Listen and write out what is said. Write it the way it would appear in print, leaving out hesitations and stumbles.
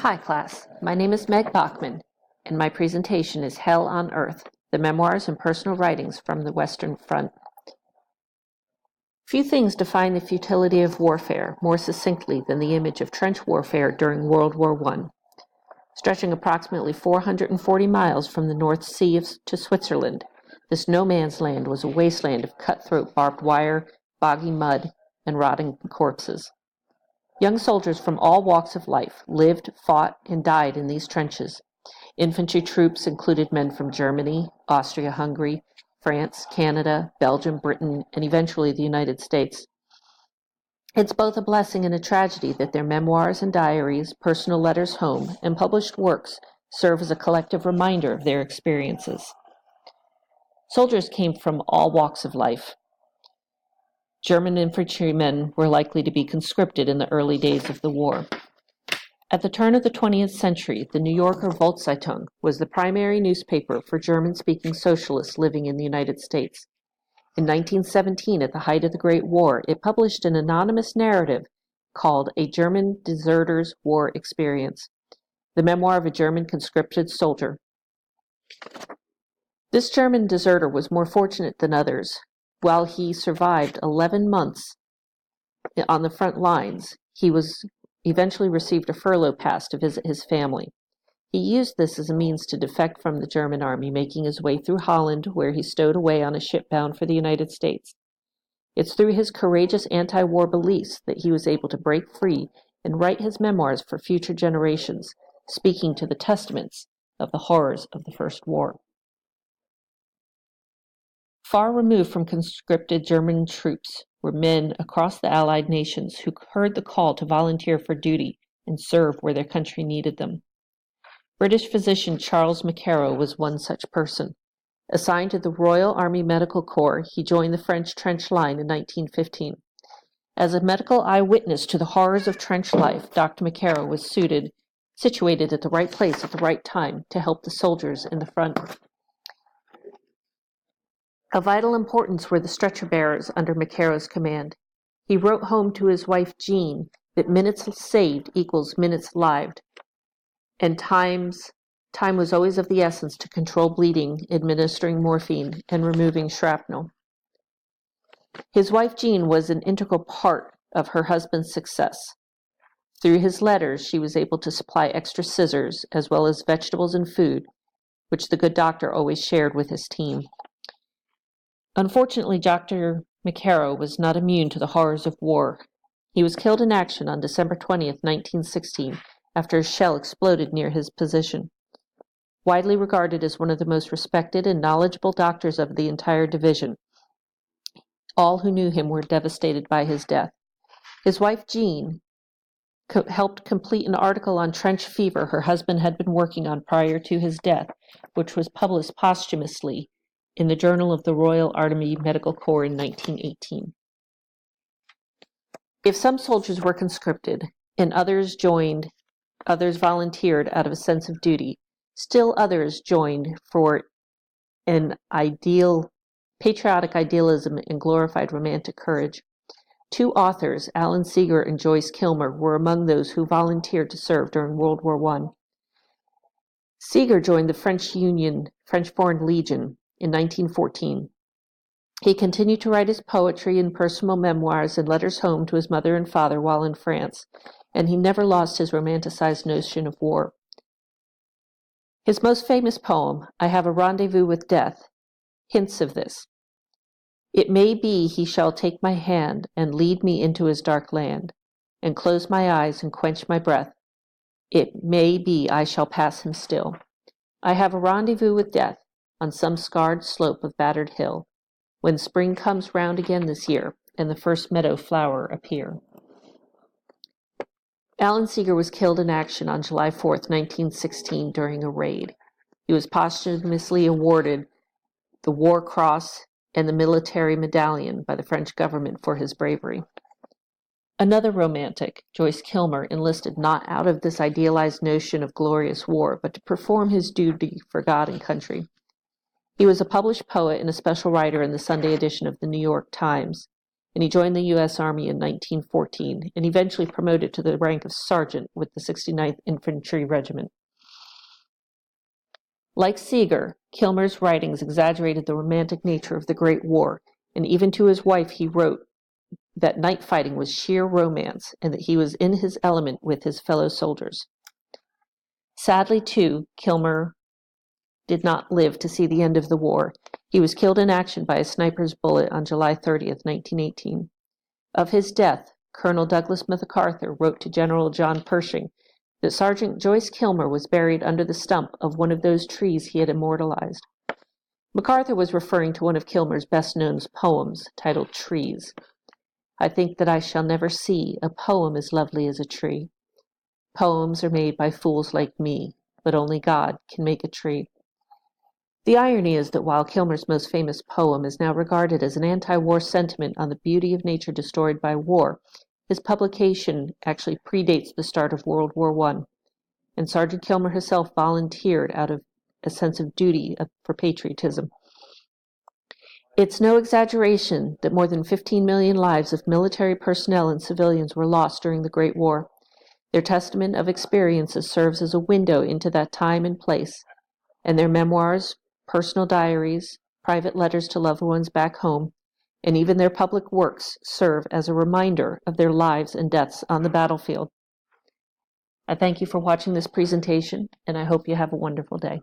Hi class, my name is Meg Bachman, and my presentation is Hell on Earth, the Memoirs and Personal Writings from the Western Front. Few things define the futility of warfare more succinctly than the image of trench warfare during World War I. Stretching approximately 440 miles from the North Sea to Switzerland, this no-man's land was a wasteland of cutthroat barbed wire, boggy mud, and rotting corpses. Young soldiers from all walks of life lived, fought, and died in these trenches. Infantry troops included men from Germany, Austria-Hungary, France, Canada, Belgium, Britain, and eventually the United States. It's both a blessing and a tragedy that their memoirs and diaries, personal letters home, and published works serve as a collective reminder of their experiences. Soldiers came from all walks of life. German infantrymen were likely to be conscripted in the early days of the war. At the turn of the 20th century, the New Yorker Volkszeitung was the primary newspaper for German-speaking socialists living in the United States. In 1917, at the height of the Great War, it published an anonymous narrative called A German Deserter's War Experience, the memoir of a German conscripted soldier. This German deserter was more fortunate than others. While he survived 11 months on the front lines, he eventually received a furlough pass to visit his family. He used this as a means to defect from the German army, making his way through Holland, where he stowed away on a ship bound for the United States. It's through his courageous anti-war beliefs that he was able to break free and write his memoirs for future generations, speaking to the testaments of the horrors of the First War. Far removed from conscripted German troops were men across the Allied nations who heard the call to volunteer for duty and serve where their country needed them. British physician Charles McCarrow was one such person. Assigned to the Royal Army Medical Corps, he joined the French trench line in 1915. As a medical eyewitness to the horrors of trench life, Dr. McCarrow was situated at the right place at the right time to help the soldiers in the front. Of vital importance were the stretcher bearers under McCarrow's command. He wrote home to his wife Jean that minutes saved equals minutes lived, and time was always of the essence to control bleeding, administering morphine, and removing shrapnel. His wife Jean was an integral part of her husband's success. Through his letters, she was able to supply extra scissors, as well as vegetables and food, which the good doctor always shared with his team. Unfortunately, Dr. McCarrow was not immune to the horrors of war. He was killed in action on December 20th, 1916, after a shell exploded near his position. Widely regarded as one of the most respected and knowledgeable doctors of the entire division, all who knew him were devastated by his death. His wife, Jean, helped complete an article on trench fever her husband had been working on prior to his death, which was published posthumously in the Journal of the Royal Army Medical Corps in 1918. If some soldiers were conscripted and others volunteered out of a sense of duty, still others joined for an patriotic idealism and glorified romantic courage. Two authors, Alan Seeger and Joyce Kilmer, were among those who volunteered to serve during World War I. Seeger joined the French Foreign Legion in 1914. He continued to write his poetry and personal memoirs and letters home to his mother and father while in France, and he never lost his romanticized notion of war. His most famous poem, I Have a Rendezvous with Death, hints of this. It may be he shall take my hand and lead me into his dark land, and close my eyes and quench my breath. It may be I shall pass him still. I have a rendezvous with death on some scarred slope of battered hill, when spring comes round again this year, and the first meadow flower appear. Alan Seeger was killed in action on July 4th, 1916, during a raid. He was posthumously awarded the War Cross and the Military Medallion by the French government for his bravery. Another romantic, Joyce Kilmer, enlisted not out of this idealized notion of glorious war, but to perform his duty for God and country. He was a published poet and a special writer in the Sunday edition of the New York Times. and he joined the U.S. Army in 1914 and eventually promoted to the rank of sergeant with the 69th Infantry Regiment. Like Seeger, Kilmer's writings exaggerated the romantic nature of the Great War, and even to his wife he wrote that night fighting was sheer romance and that he was in his element with his fellow soldiers. Sadly, too, Kilmer did not live to see the end of the war. He was killed in action by a sniper's bullet on July 30th, 1918. Of his death, Colonel Douglas MacArthur wrote to General John Pershing that Sergeant Joyce Kilmer was buried under the stump of one of those trees he had immortalized. MacArthur was referring to one of Kilmer's best-known poems, titled Trees. I think that I shall never see a poem as lovely as a tree. Poems are made by fools like me, but only God can make a tree. The irony is that while Kilmer's most famous poem is now regarded as an anti-war sentiment on the beauty of nature destroyed by war, his publication actually predates the start of World War I, and Sergeant Kilmer himself volunteered out of a sense of duty for patriotism. It's no exaggeration that more than 15 million lives of military personnel and civilians were lost during the Great War. Their testament of experiences serves as a window into that time and place, and their memoirs, personal diaries, private letters to loved ones back home, and even their public works serve as a reminder of their lives and deaths on the battlefield. I thank you for watching this presentation, and I hope you have a wonderful day.